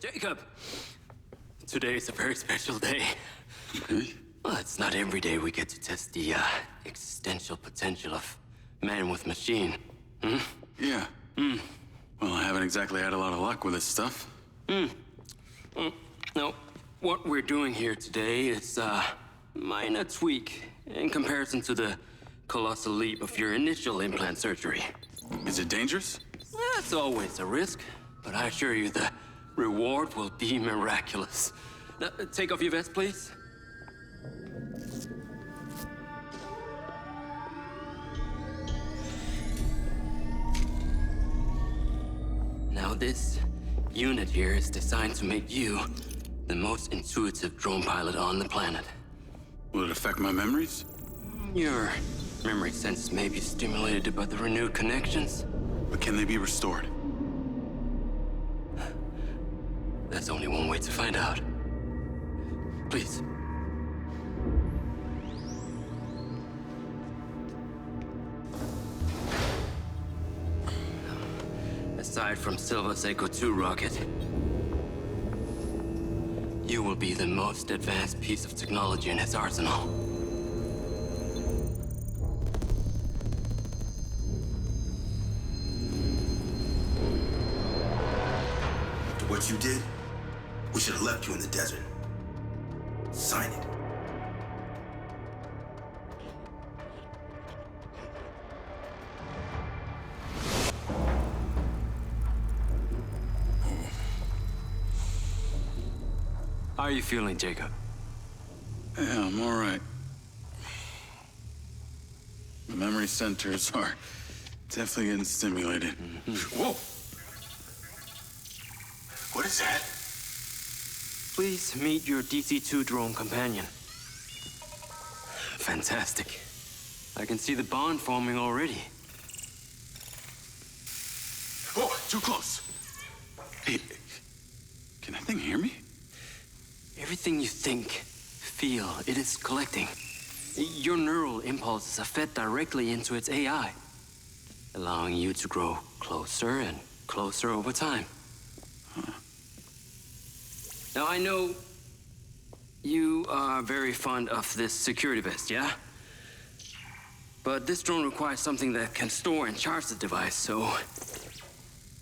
Jacob! Today is a very special day. Okay. Well, it's not every day we get to test the existential potential of man with machine. Hmm? Yeah. Well, I haven't exactly had a lot of luck with this stuff. No, what we're doing here today is a minor tweak in comparison to the colossal leap of your initial implant surgery. Is it dangerous? That's always a risk, but I assure you the reward will be miraculous. Now, take off your vest, please. Now this unit here is designed to make you the most intuitive drone pilot on the planet. Will it affect my memories? Your memory sense may be stimulated by the renewed connections. But can they be restored? There's only one way to find out. Please. Aside from Silva's Echo 2 rocket, you will be the most advanced piece of technology in his arsenal. What you did, we should have left you in the desert. Sign it. How are you feeling, Jacob? Yeah, I'm all right. The memory centers are definitely getting stimulated. Whoa! What is that? Please meet your DC-2 drone companion. Fantastic. I can see the bond forming already. Oh, too close. Hey, can that thing hear me? Everything you think, feel, it is collecting. Your neural impulses are fed directly into its AI, allowing you to grow closer and closer over time. Now, I know you are very fond of this security vest, yeah? But this drone requires something that can store and charge the device, so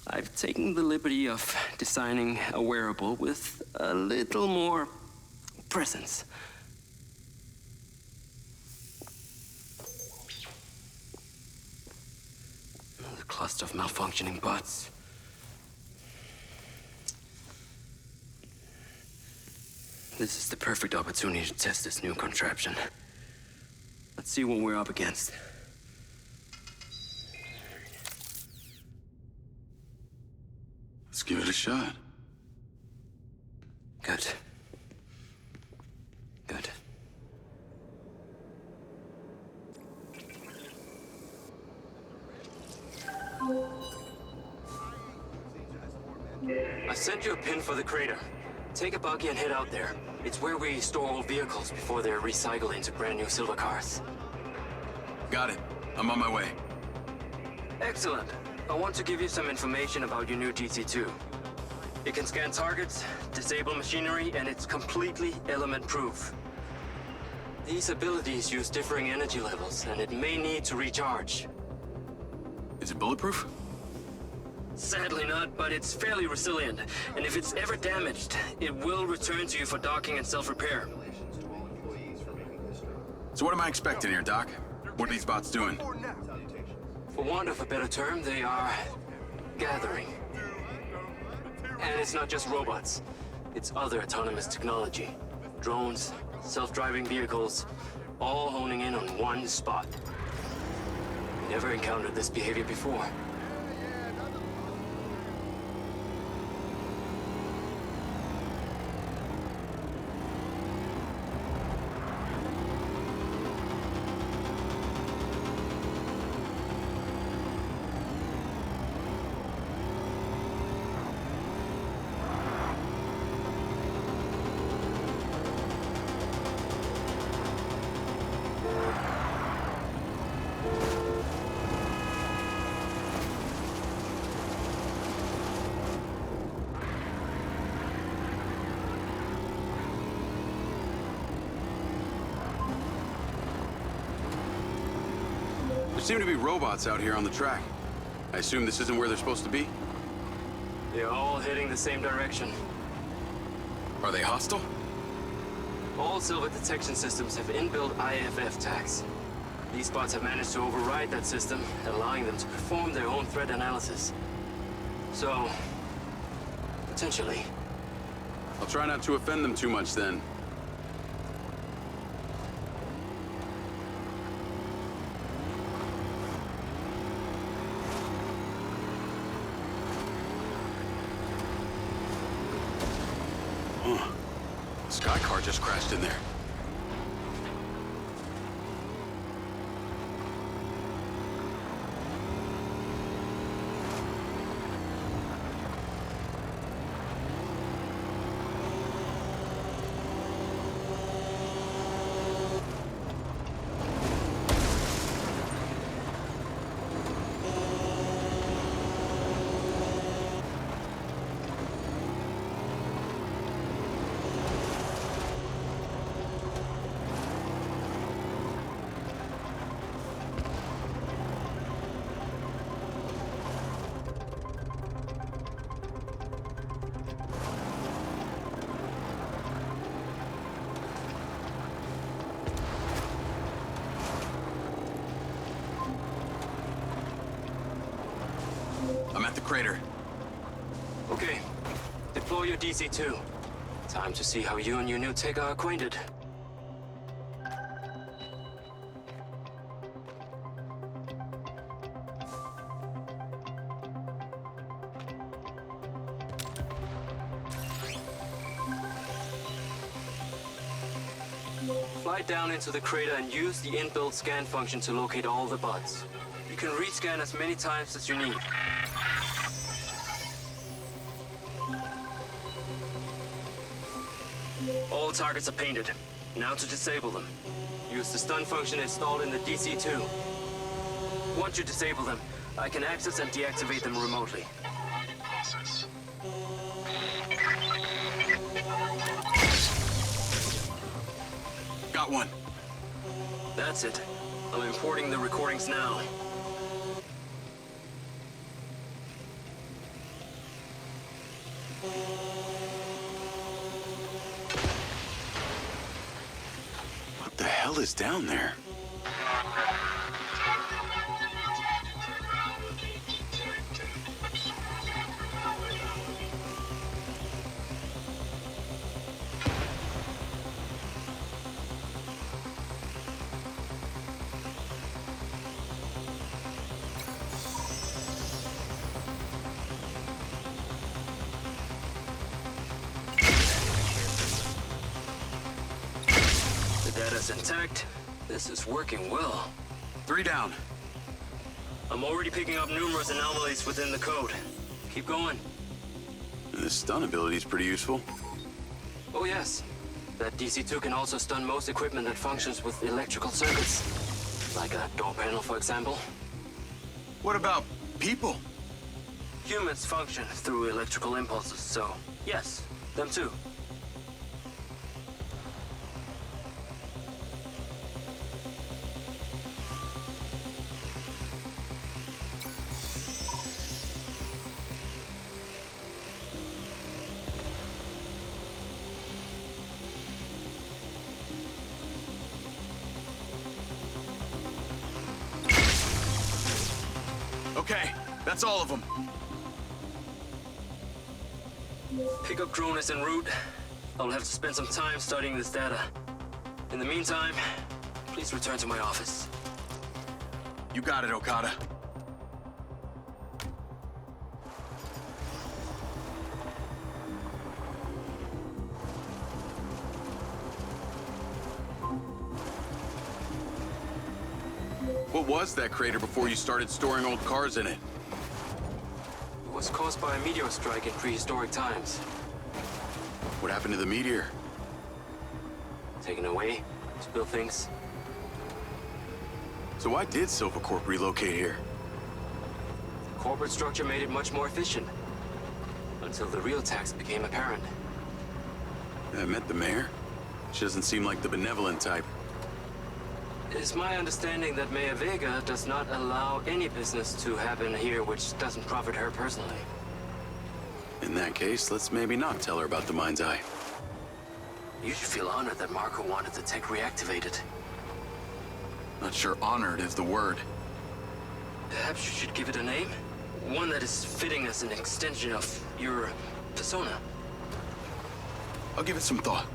I've taken the liberty of designing a wearable with a little more presence. The cluster of malfunctioning bots. This is the perfect opportunity to test this new contraption. Let's see what we're up against. Let's give it a shot. Good. Good. I sent you a pin for the crater. Take a buggy and head out there. It's where we store old vehicles before they're recycled into brand new silver cars. Got it. I'm on my way. Excellent. I want to give you some information about your new DC-2. It can scan targets, disable machinery, and it's completely element-proof. These abilities use differing energy levels, and it may need to recharge. Is it bulletproof? Sadly not, but it's fairly resilient, and if it's ever damaged, it will return to you for docking and self-repair. So what am I expecting here, Doc? What are these bots doing? For want of a better term, they are gathering. And it's not just robots. It's other autonomous technology. Drones, self-driving vehicles, all honing in on one spot. We never encountered this behavior before. Seem to be robots out here on the track. I assume this isn't where they're supposed to be? They're all heading the same direction. Are they hostile? All silver detection systems have inbuilt IFF tags. These bots have managed to override that system, allowing them to perform their own threat analysis. So, potentially. I'll try not to offend them too much then. Sky car just crashed in there. I'm at the crater. Okay. Deploy your DC-2. Time to see how you and your new tech are acquainted. Fly down into the crater and use the inbuilt scan function to locate all the bots. You can rescan as many times as you need. All targets are painted. Now to disable them. Use the stun function installed in the DC-2. Once you disable them, I can access and deactivate them remotely. Got one. That's it. I'm importing the recordings now. What the hell is down there? Data's intact. This is working well. 3 down. I'm already picking up numerous anomalies within the code. Keep going. This stun ability is pretty useful. Oh yes. That DC-2 can also stun most equipment that functions with electrical circuits. Like a door panel, for example. What about people? Humans function through electrical impulses, so yes, them too. Okay, that's all of them. Pickup drone is en route. I'll have to spend some time studying this data. In the meantime, please return to my office. You got it, Okada. What was that crater before you started storing old cars in it? It was caused by a meteor strike in prehistoric times. What happened to the meteor? Taken away to build things. So why did Silva Corp relocate here? The corporate structure made it much more efficient. Until the real tax became apparent. I met the mayor. She doesn't seem like the benevolent type. It's my understanding that Mayor Vega does not allow any business to happen here which doesn't profit her personally. In that case, let's maybe not tell her about the MindsEye. You should feel honored that Marco wanted the tech reactivated. Not sure honored is the word. Perhaps you should give it a name? One that is fitting as an extension of your persona. I'll give it some thought.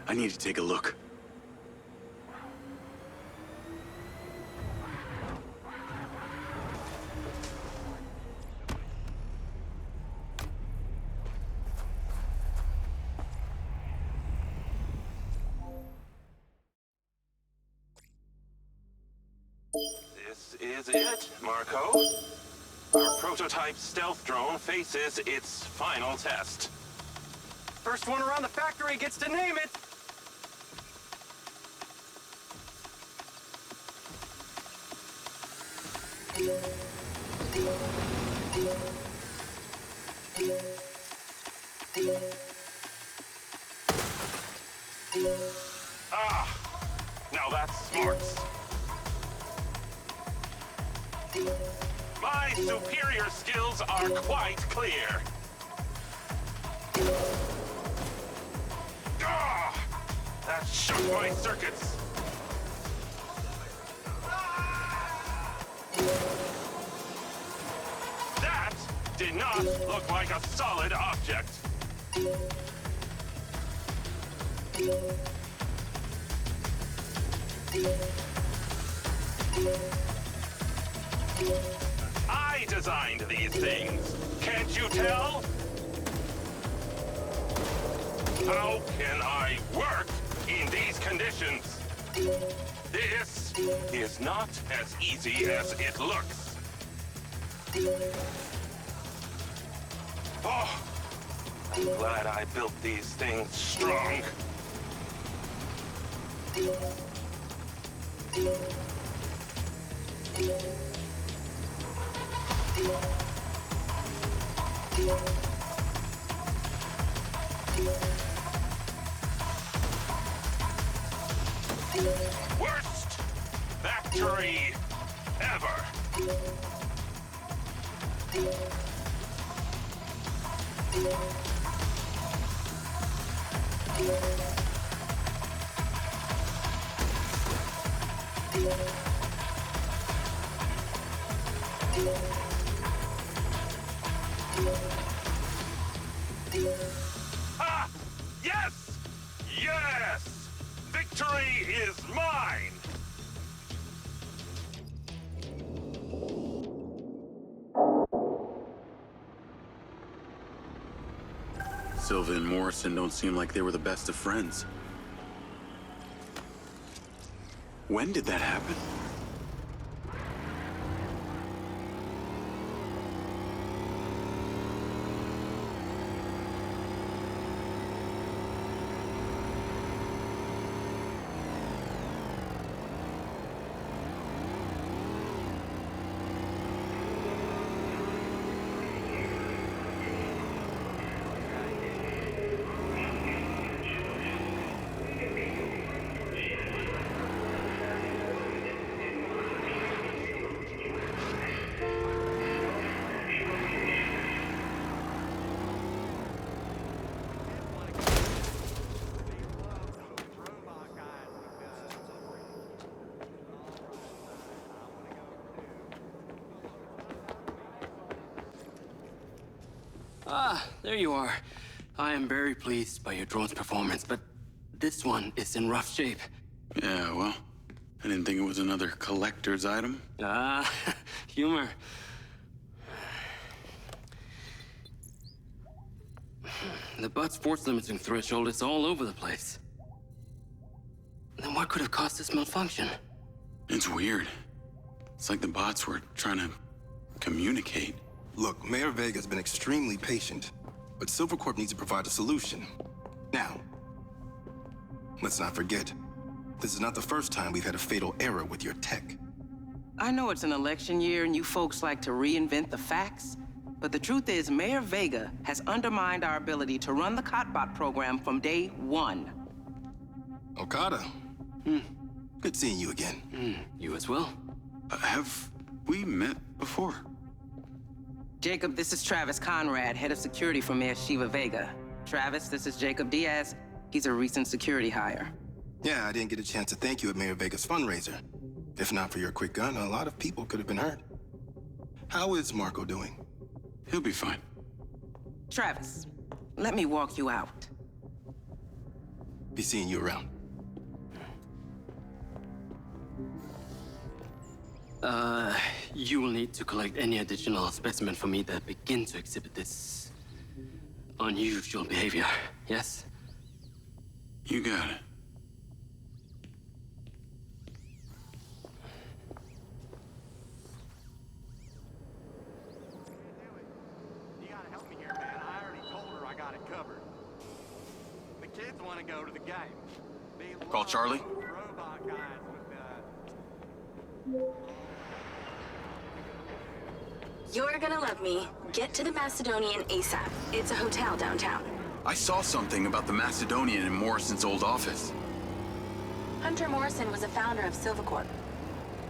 I need to take a look. This is it, Marco. Our prototype stealth drone faces its final test. First one around the factory gets to name it! Ah! Now that's smarts. My superior skills are quite clear. Ah! That shook my circuits. That did not look like a solid object. I designed these things. Can't you tell? How can I work in these conditions? This is not as easy as it looks. Oh, I'm glad I built these things strong. Worst factory ever. Ah! Yes! Yes! Victory is mine! Silva and Morrison don't seem like they were the best of friends. When did that happen? Ah, there you are. I am very pleased by your drone's performance, but this one is in rough shape. Yeah, well, I didn't think it was another collector's item. Ah, humor. The butt's force limiting threshold is all over the place. Then what could have caused this malfunction? It's weird. It's like the bots were trying to communicate. Look, Mayor Vega's been extremely patient, but Silvercorp needs to provide a solution. Now, let's not forget, this is not the first time we've had a fatal error with your tech. I know it's an election year and you folks like to reinvent the facts, but the truth is Mayor Vega has undermined our ability to run the Cotbot program from day one. Okada. Good seeing you again. You as well. Have we met before? Jacob, this is Travis Conrad, head of security for Mayor Shiva Vega. Travis, this is Jacob Diaz. He's a recent security hire. Yeah, I didn't get a chance to thank you at Mayor Vega's fundraiser. If not for your quick gun, a lot of people could have been hurt. How is Marco doing? He'll be fine. Travis, let me walk you out. Be seeing you around. You will need to collect any additional specimen for me that begin to exhibit this unusual behavior, yes? You got it. You gotta help me here, man. I already told her I got it covered. The kids want to go to the game. They Call love Charlie? robot guys with, You're gonna love me. Get to the Macedonian ASAP. It's a hotel downtown. I saw something about the Macedonian in Morrison's old office. Hunter Morrison was a founder of Silvercorp,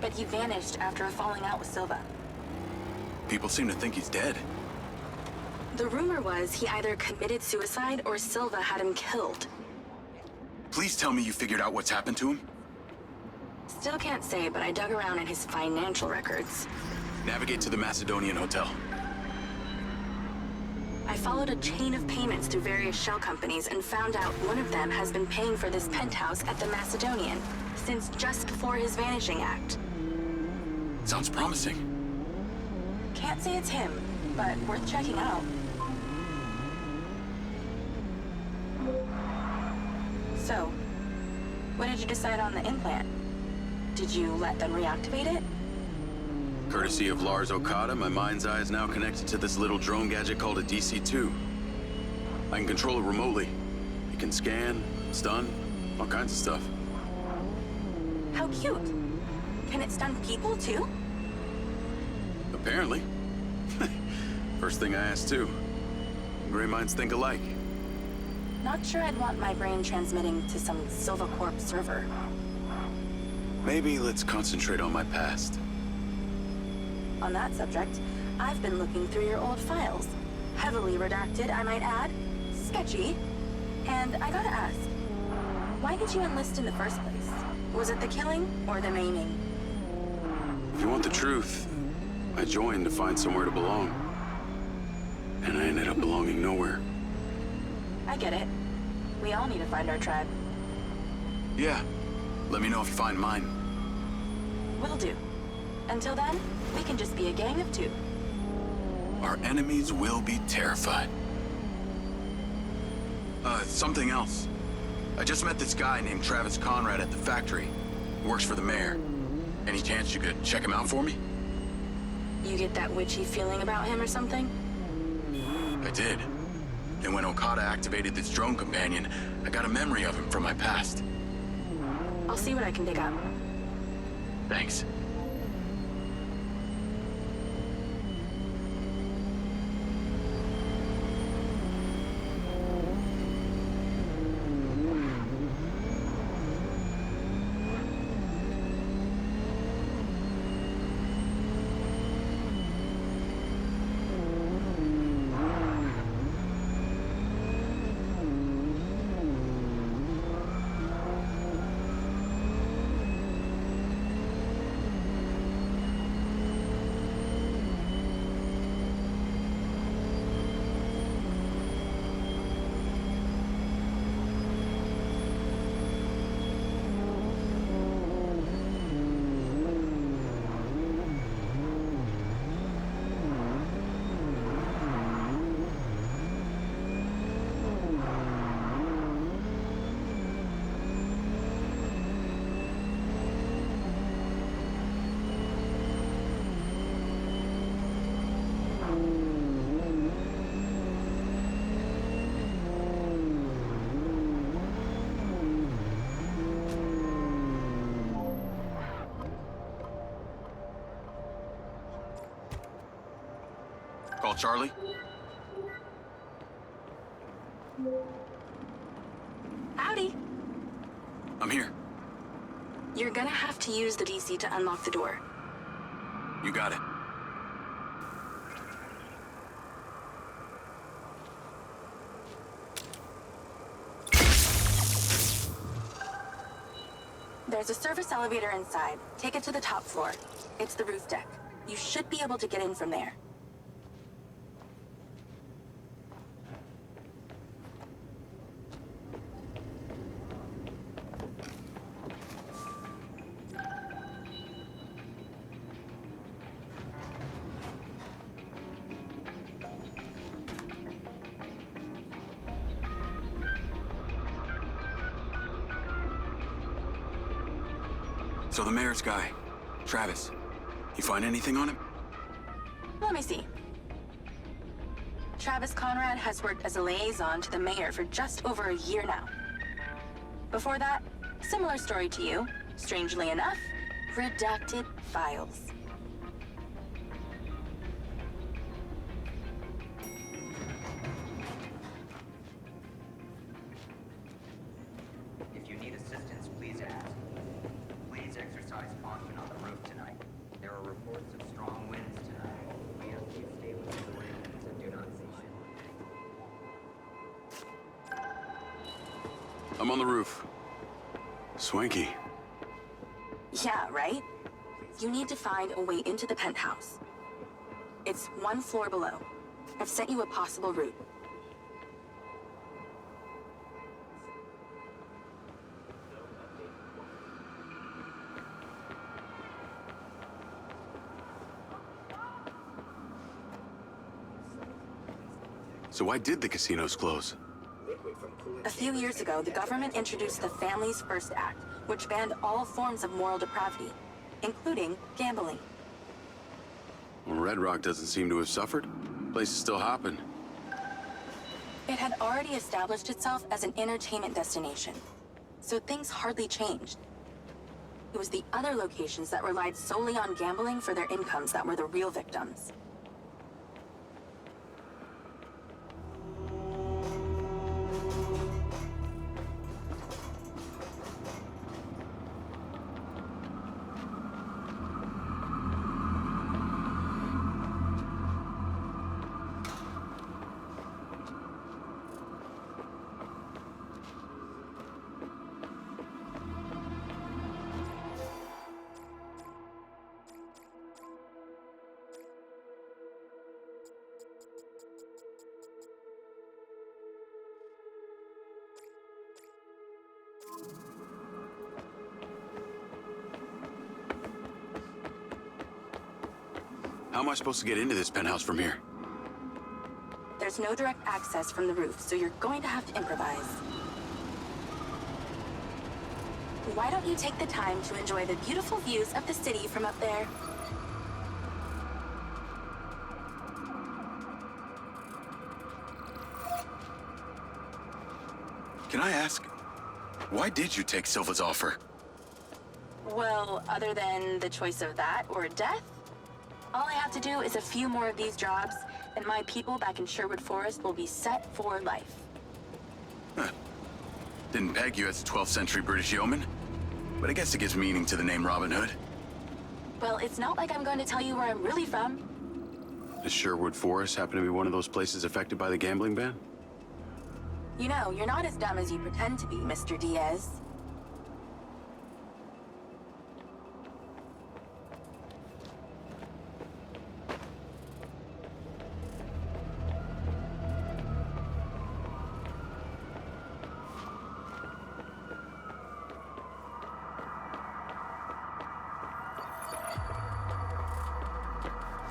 but he vanished after a falling out with Silva. People seem to think he's dead. The rumor was he either committed suicide or Silva had him killed. Please tell me you figured out what's happened to him. Still can't say, but I dug around in his financial records. Navigate to the Macedonian Hotel. I followed a chain of payments through various shell companies and found out one of them has been paying for this penthouse at the Macedonian since just before his vanishing act. Sounds promising. Can't say it's him, but worth checking out. So, what did you decide on the implant? Did you let them reactivate it? Courtesy of Lars Okada, my MindsEye is now connected to this little drone gadget called a DC-2. I can control it remotely. It can scan, stun, all kinds of stuff. How cute. Can it stun people too? Apparently. First thing I asked too. Gray minds think alike. Not sure I'd want my brain transmitting to some Silvercorp server. Maybe let's concentrate on my past. On that subject, I've been looking through your old files. Heavily redacted, I might add. Sketchy. And I gotta ask, why did you enlist in the first place? Was it the killing or the maiming? If you want the truth, I joined to find somewhere to belong. And I ended up belonging nowhere. I get it. We all need to find our tribe. Yeah. Let me know if you find mine. Will do. Until then, we can just be a gang of two. Our enemies will be terrified. Something else. I just met this guy named Travis Conrad at the factory. He works for the mayor. Any chance you could check him out for me? You get that witchy feeling about him or something? I did. And when Okada activated this drone companion, I got a memory of him from my past. I'll see what I can dig up. Thanks. call, Charlie. Howdy. I'm here. You're gonna have to use the DC to unlock the door. You got it. There's a service elevator inside. Take it to the top floor. It's the roof deck. You should be able to get in from there. So the mayor's guy, Travis, you find anything on him? Let me see. Travis Conrad has worked as a liaison to the mayor for just over a year now. Before that, similar story to you. Strangely enough, redacted files. If you need assistance, please ask. Please exercise caution on the roof tonight. There are reports of strong winds tonight. We ask you stay within the range and do not see shit. I'm on the roof. Swanky. Yeah, right? You need to find a way into the penthouse. It's one floor below. I've sent you a possible route. So why did the casinos close? A few years ago, the government introduced the Family's First Act, which banned all forms of moral depravity, including gambling. Well, Redrock doesn't seem to have suffered. Place is still hopping. It had already established itself as an entertainment destination, so things hardly changed. It was the other locations that relied solely on gambling for their incomes that were the real victims. How am I supposed to get into this penthouse from here? There's no direct access from the roof, so you're going to have to improvise. Why don't you take the time to enjoy the beautiful views of the city from up there? Can I ask, why did you take Silva's offer? Well, other than the choice of that or death, all I have to do is a few more of these jobs, and my people back in Sherwood Forest will be set for life. Huh. Didn't peg you as a 12th century British yeoman, but I guess it gives meaning to the name Robin Hood. Well, it's not like I'm going to tell you where I'm really from. Does Sherwood Forest happen to be one of those places affected by the gambling ban? You know, you're not as dumb as you pretend to be, Mr. Diaz.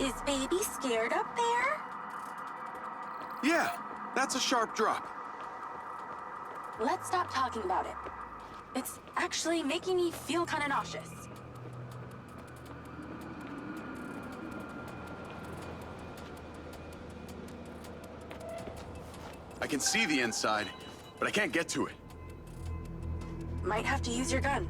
Is baby scared up there? Yeah, that's a sharp drop. Let's stop talking about it. It's actually making me feel kind of nauseous. I can see the inside, but I can't get to it. Might have to use your gun.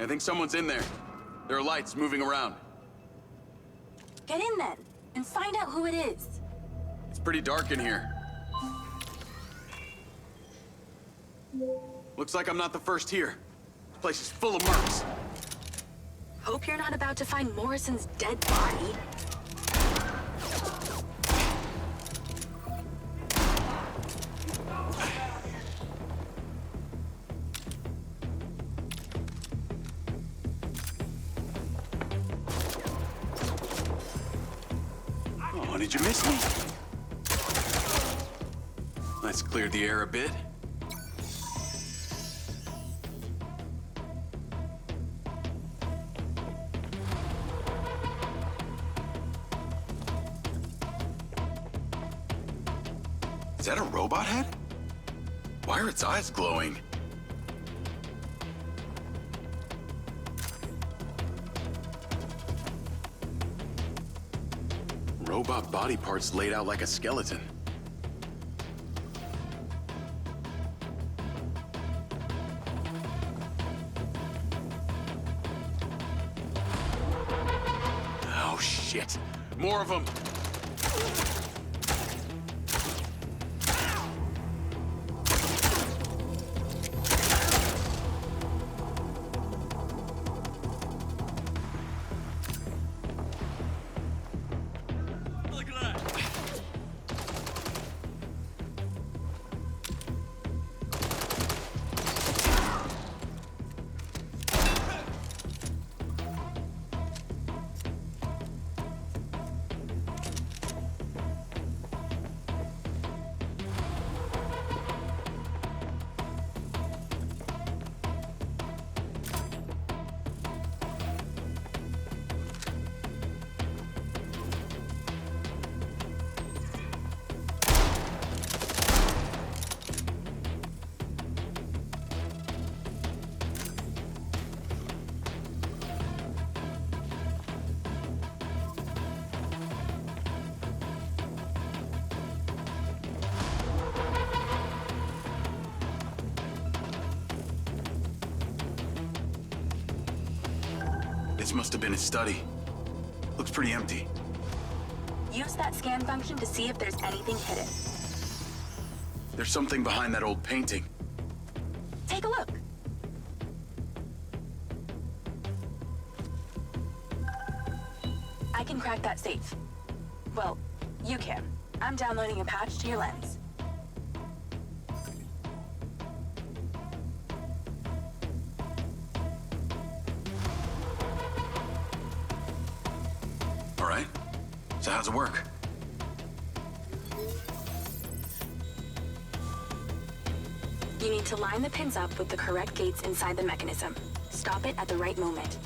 I think someone's in there. There are lights moving around. Get in then, and find out who it is. It's pretty dark in here. Looks like I'm not the first here. This place is full of mercs. Hope you're not about to find Morrison's dead body. Oh, did you miss me? Let's clear the air a bit. Is that a robot head? Why are its eyes glowing? Robot body parts laid out like a skeleton. Oh, shit. More of them. This must have been his study. Looks pretty empty. Use that scan function to see if there's anything hidden. There's something behind that old painting. Take a look. I can crack that safe. Well, you can. I'm downloading a patch to your lens. All right. So how's it work? You need to line the pins up with the correct gates inside the mechanism. Stop it at the right moment.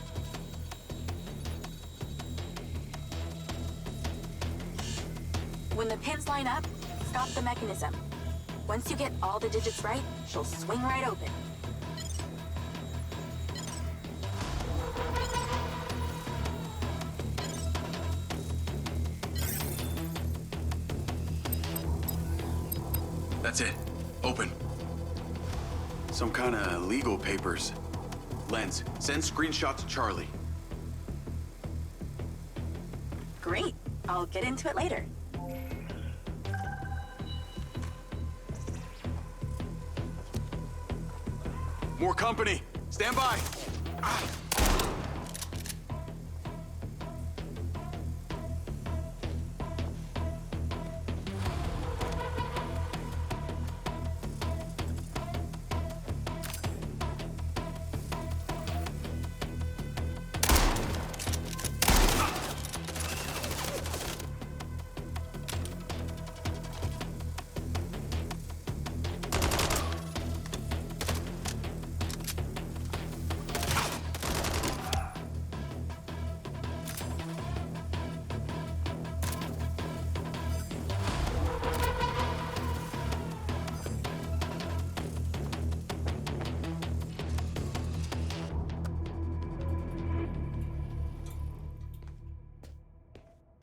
When the pins line up, stop the mechanism. Once you get all the digits right, she'll swing right open. That's it. Open. Some kind of legal papers. Lens, send screenshot to Charlie. Great. I'll get into it later. More company. Stand by.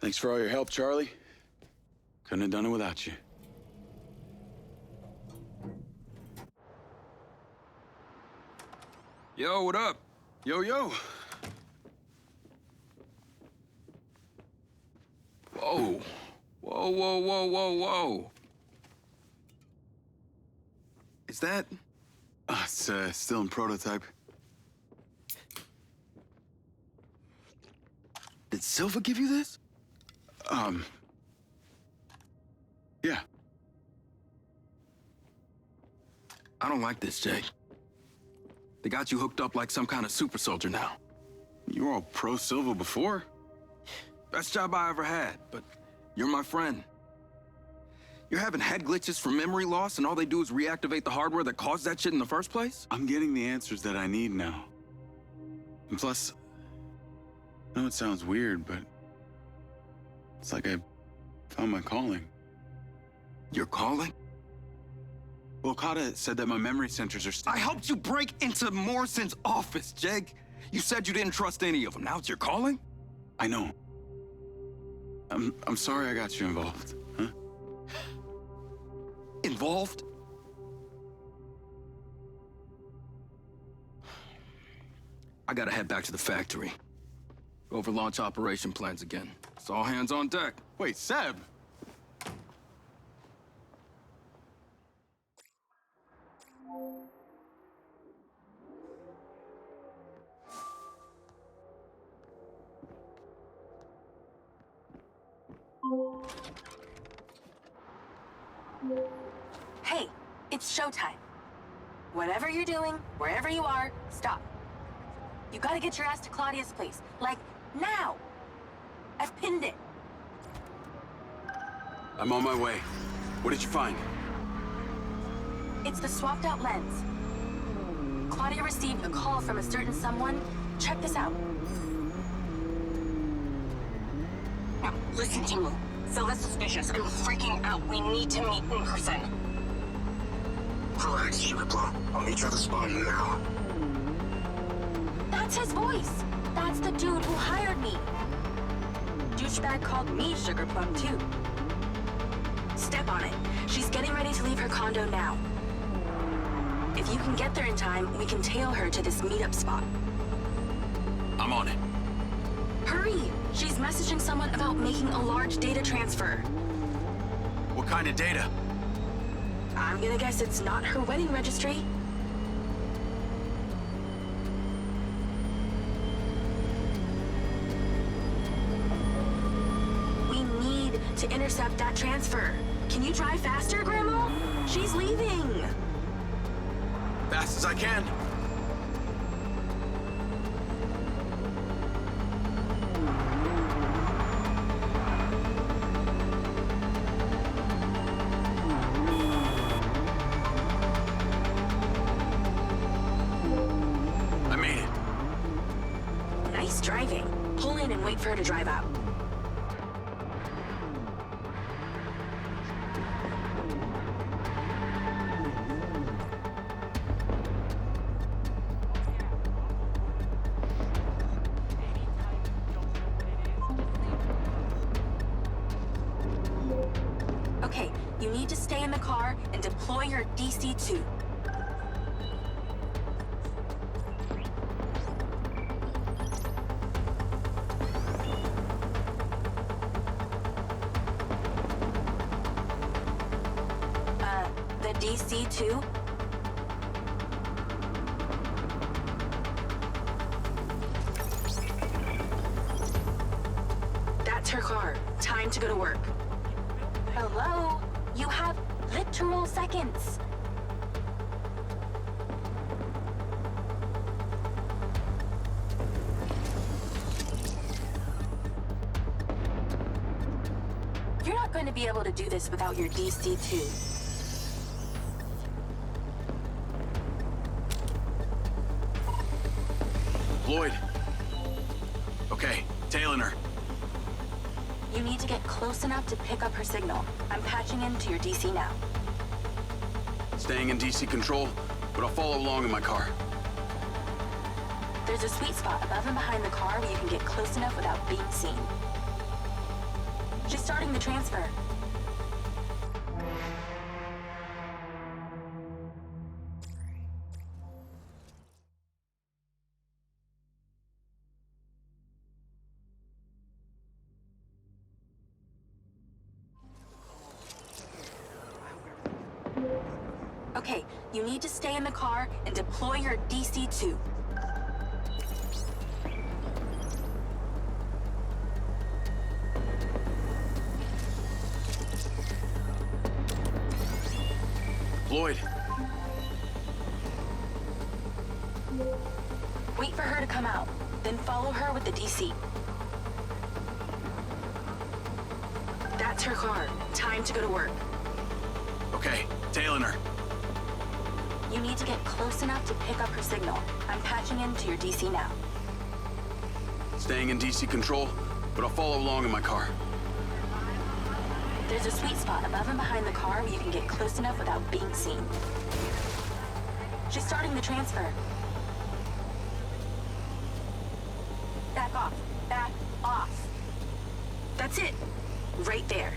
Thanks for all your help, Charlie. Couldn't have done it without you. Yo, what up? Yo, yo. Whoa. Whoa, whoa, whoa, whoa, whoa. Is that... It's still in prototype. Did Silva give you this? Yeah. I don't like this, Jake. They got you hooked up like some kind of super soldier now. You were all pro-Silva before. Best job I ever had, but you're my friend. You're having head glitches from memory loss, and all they do is reactivate the hardware that caused that shit in the first place? I'm getting the answers that I need now. And plus, I know it sounds weird, but it's like I found my calling. Your calling? Well, Okada said that my memory centers are I helped you break into Morrison's office, Jake. You said you didn't trust any of them. Now it's your calling? I know. I'm sorry I got you involved, huh? Involved? I gotta head back to the factory. Go over launch operation plans again. It's all hands on deck. Wait, Seb! Hey, it's showtime. Whatever you're doing, wherever you are, stop. You gotta get your ass to Claudia's place. Like, now! I've pinned it. I'm on my way. What did you find? It's the swapped out lens. Claudia received a call from a certain someone. Check this out. Now, listen to me. Silva's suspicious. I'm freaking out. We need to meet in person. Relax, Sugar Plum. I'll meet you at the spot now. That's his voice. That's the dude who hired me. Douchebag called me Sugar Plum, too. Step on it. She's getting ready to leave her condo now. If you can get there in time, we can tail her to this meetup spot. I'm on it. Hurry! She's messaging someone about making a large data transfer. What kind of data? I'm gonna guess it's not her wedding registry. We need to intercept that transfer. Can you drive faster, Grandma? She's leaving. Fast as I can. I made it. Nice driving. Pull in and wait for her to drive out. Okay, you need to stay in the car and deploy your DC-2. The DC-2? That's her car. Time to go to work. Hello? You have literal seconds. You're not going to be able to do this without your DC-2. Lloyd. Okay, tailing her. You need to get close enough to pick up her signal. I'm patching into your DC now. Staying in DC control, but I'll follow along in my car. There's a sweet spot above and behind the car where you can get close enough without being seen. She's starting the transfer. You need to stay in the car and deploy your DC-2. Deployed. Wait for her to come out, then follow her with the DC. That's her car. Time to go to work. Okay, tailing her. You need to get close enough to pick up her signal. I'm patching into your DC now. Staying in DC control, but I'll follow along in my car. There's a sweet spot above and behind the car where you can get close enough without being seen. She's starting the transfer. Back off. Back off. That's it. Right there.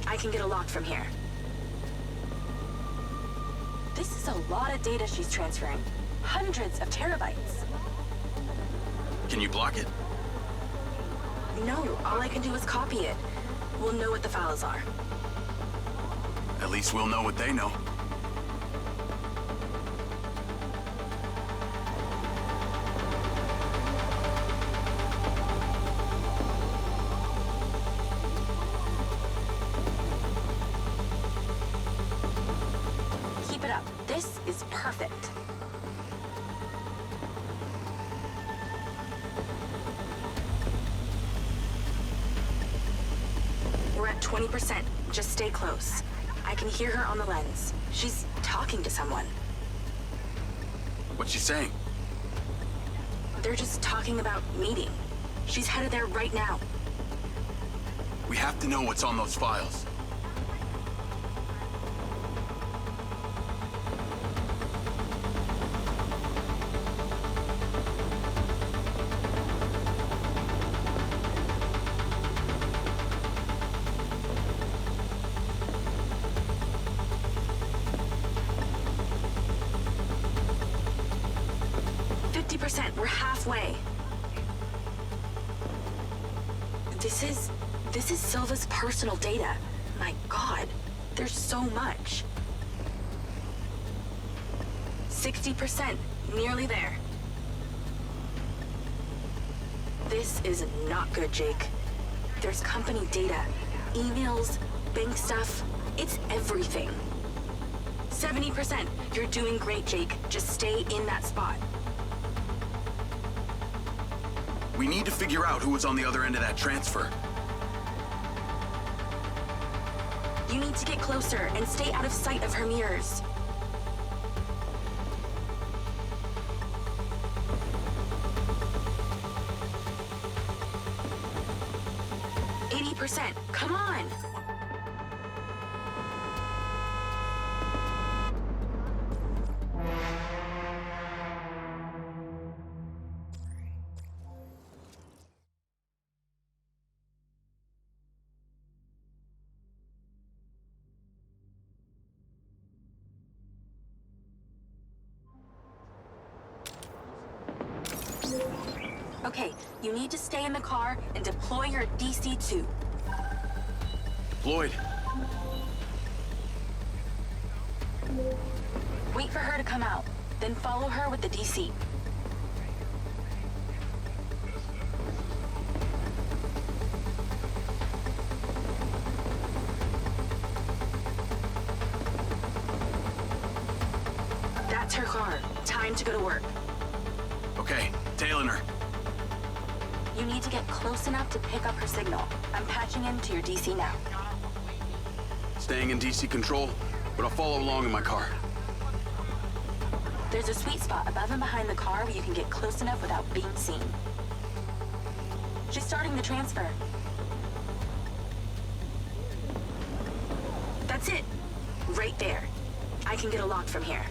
I can get a lock from here. This is a lot of data she's transferring. Hundreds of terabytes. Can you block it? No, all I can do is copy it. We'll know what the files are. At least we'll know what they know. Keep it up. This is perfect. We're at 20%. Just stay close. I can hear her on the lens. She's talking to someone. What's she saying? They're just talking about meeting. She's headed there right now. We have to know what's on those files. We're halfway. This is Silva's personal data. My God, there's so much. 60%, nearly there. This is not good, Jake. There's company data, emails, bank stuff. It's everything. 70%. You're doing great, Jake. Just stay in that spot. We need to figure out who was on the other end of that transfer. You need to get closer and stay out of sight of her mirrors. %. Come on! Okay, you need to stay in the car and deploy your DC-2. Lloyd. Wait for her to come out, then follow her with the DC. That's her car. Time to go to work. Okay, tailing her. You need to get close enough to pick up her signal. I'm patching into your DC now. Staying in DC control, but I'll follow along in my car. There's a sweet spot above and behind the car where you can get close enough without being seen. She's starting the transfer. That's it. Right there. I can get a lock from here.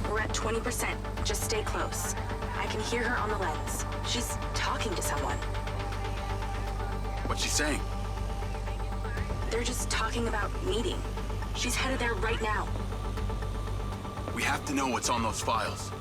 We're at 20%. Just stay close. I can hear her on the lens. She's talking to someone. What's she saying? They're just talking about meeting. She's headed there right now. We have to know what's on those files.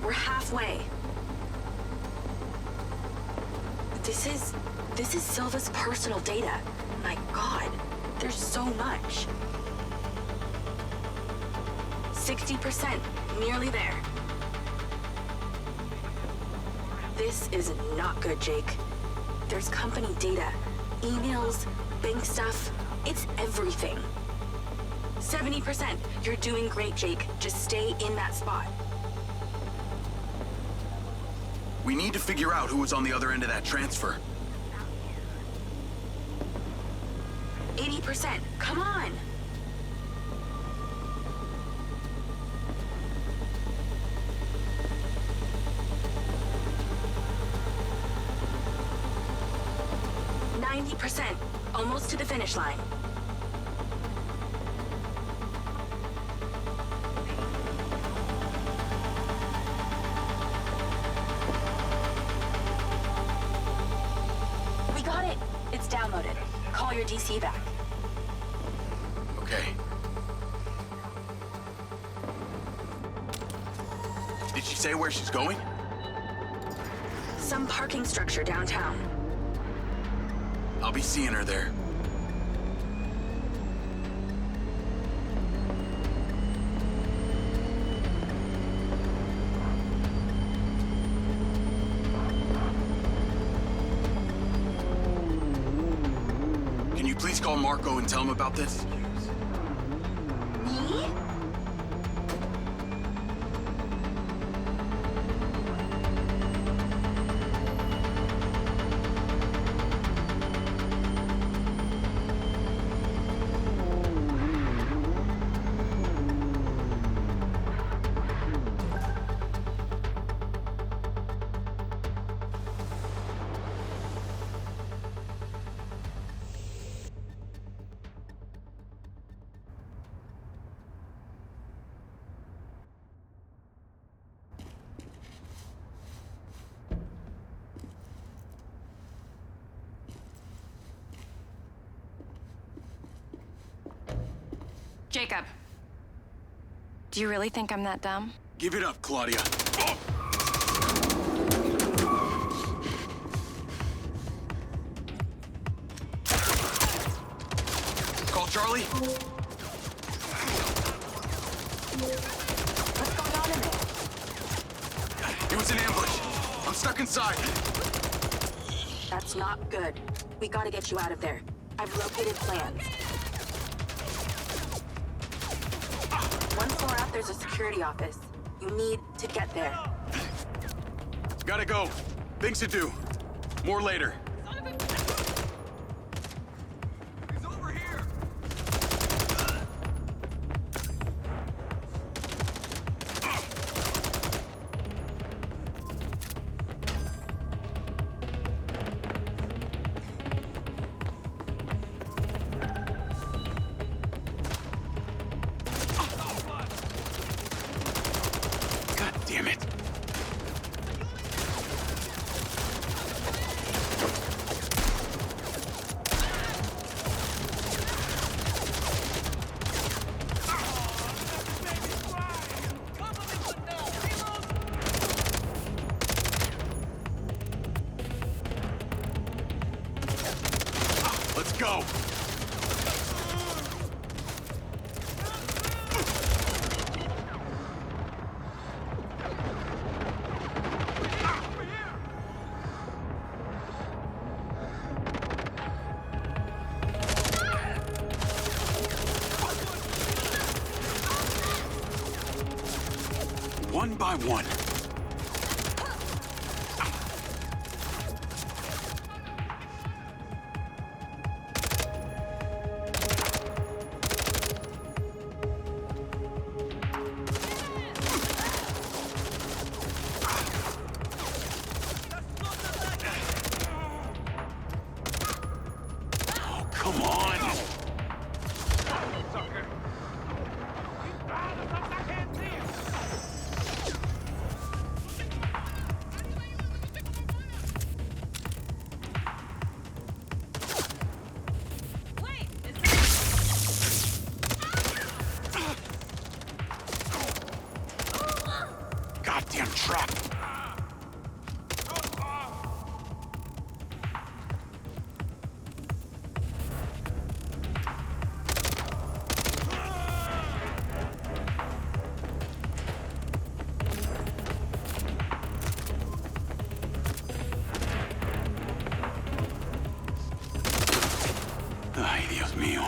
We're halfway. This is Silva's personal data. My God, there's so much. 60%, nearly there. This is not good, Jake. There's company data, emails, bank stuff. It's everything. 70%. You're doing great, Jake. Just stay in that spot. We need to figure out who was on the other end of that transfer. 80%. Come on! %. Almost to the finish line. We got it. It's downloaded. Call your DC back. Okay. Did she say where she's going? Some parking structure downtown. I'll be seeing her there. Can you please call Marco and tell him about this? Me? Jacob. Do you really think I'm that dumb? Give it up, Claudia. Oh! Call Charlie. What's going on in there? It was an ambush. I'm stuck inside. That's not good. We gotta get you out of there. I've located plans. One floor up, there's a security office. You need to get there. Gotta go. Things to do. More later. He's over here. God damn it. Let's go. One by one. mío.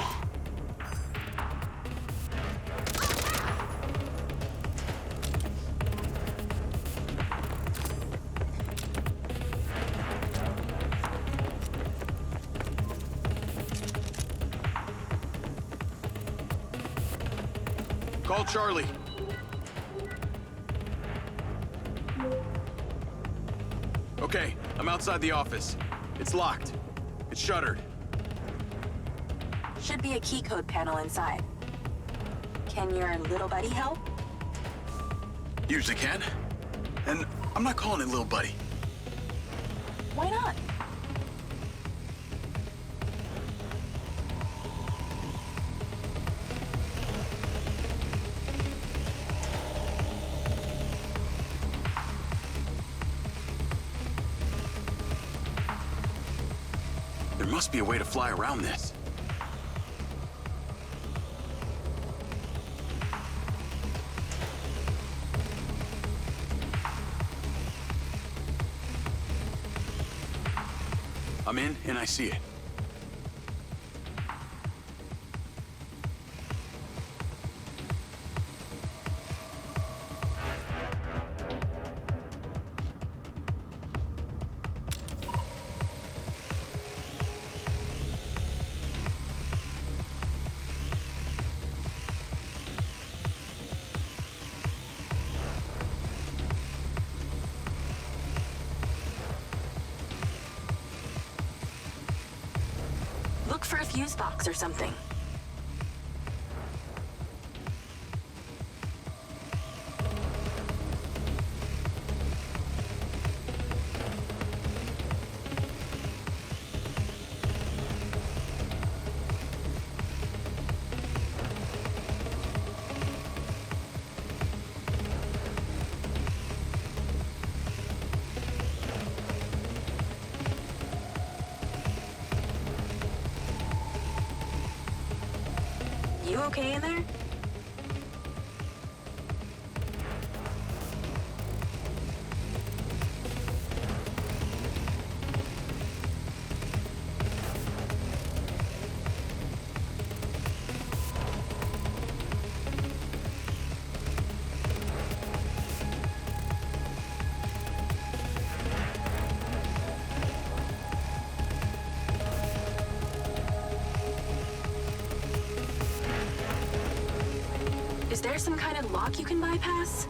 Call Charlie. Okay, I'm outside the office. It's locked. It's shuttered. Should be a key code panel inside. Can your little buddy help? Usually can. And I'm not calling it little buddy. Why not? There must be a way to fly around this. I'm in, and I see it. Look for a fuse box or something. You okay in there? Is there some kind of lock you can bypass?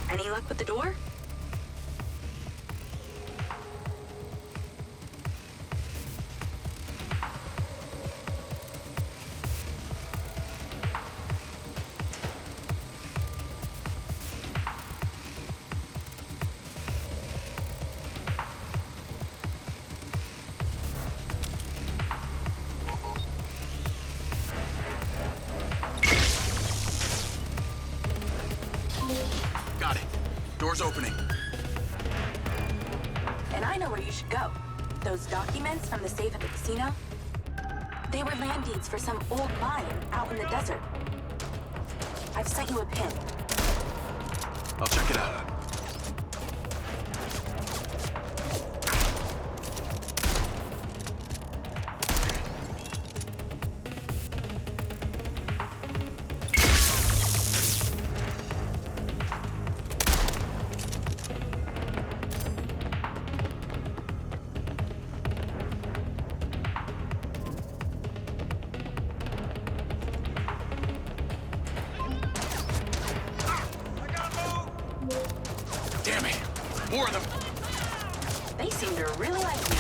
Any luck with the door? Got it. Door's opening. And I know where you should go. Those documents from the safe at the casino? They were land deeds for some old mine out in the desert. I've sent you a pin. I'll check it out. Damn it! More of them! They seem to really like you.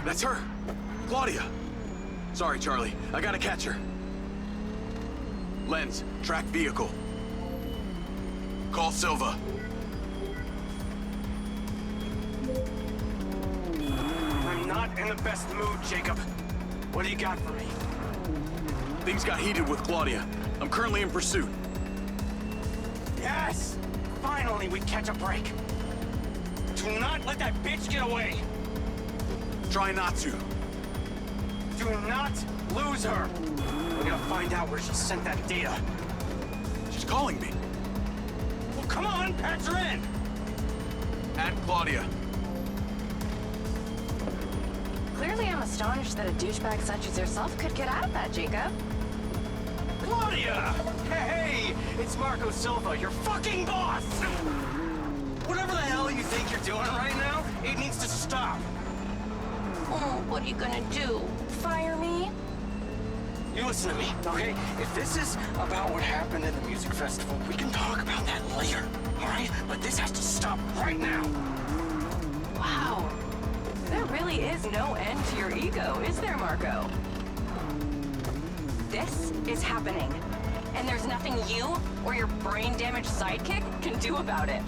That's her! Claudia! Sorry, Charlie. I gotta catch her. Lens, track vehicle. Call Silva. I'm not in the best mood, Jacob. What do you got for me? Things got heated with Claudia. I'm currently in pursuit. Yes! Finally, we catch a break. Do not let that bitch get away! Try not to. Do not lose her! We're gonna find out where she sent that data. She's calling me. Well, come on, patch her in! Add Claudia. Clearly, I'm astonished that a douchebag such as yourself could get out of that, Jacob. Claudia! Hey, it's Marco Silva, your fucking boss! Whatever the hell you think you're doing right now, it needs to stop. Oh, what are you gonna do? Fire me? You listen to me, okay? If this is about what happened at the music festival, we can talk about that later, all right? But this has to stop right now. Wow. There really is no end to your ego, is there, Marco? This is happening, and there's nothing you or your brain-damaged sidekick can do about it.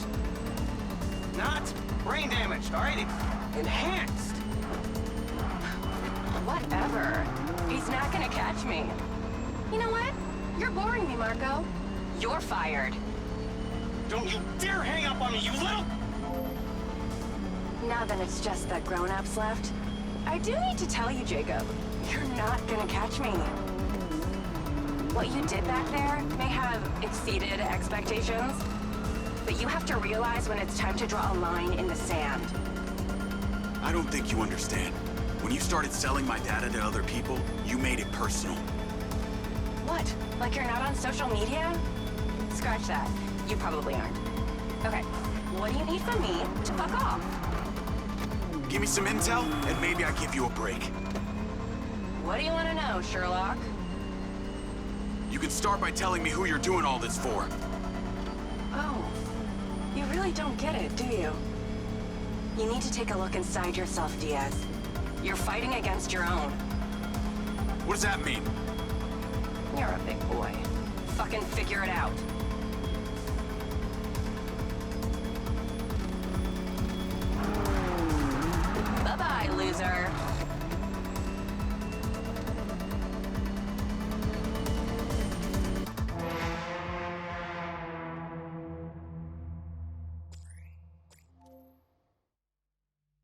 Not brain damaged, all right? It's enhanced. Whatever. He's not gonna catch me. You know what? You're boring me, Marco. You're fired. Don't you dare hang up on me, you little... Now that it's just the grown-ups left, I do need to tell you, Jacob, you're not gonna catch me. What you did back there may have exceeded expectations, but you have to realize when it's time to draw a line in the sand. I don't think you understand. When you started selling my data to other people, you made it personal. What? Like you're not on social media? Scratch that. You probably aren't. Okay, what do you need from me to fuck off? Give me some intel, and maybe I give you a break. What do you want to know, Sherlock? You can start by telling me who you're doing all this for. Oh, you really don't get it, do you? You need to take a look inside yourself, Diaz. You're fighting against your own. What does that mean? You're a big boy. Fucking figure it out.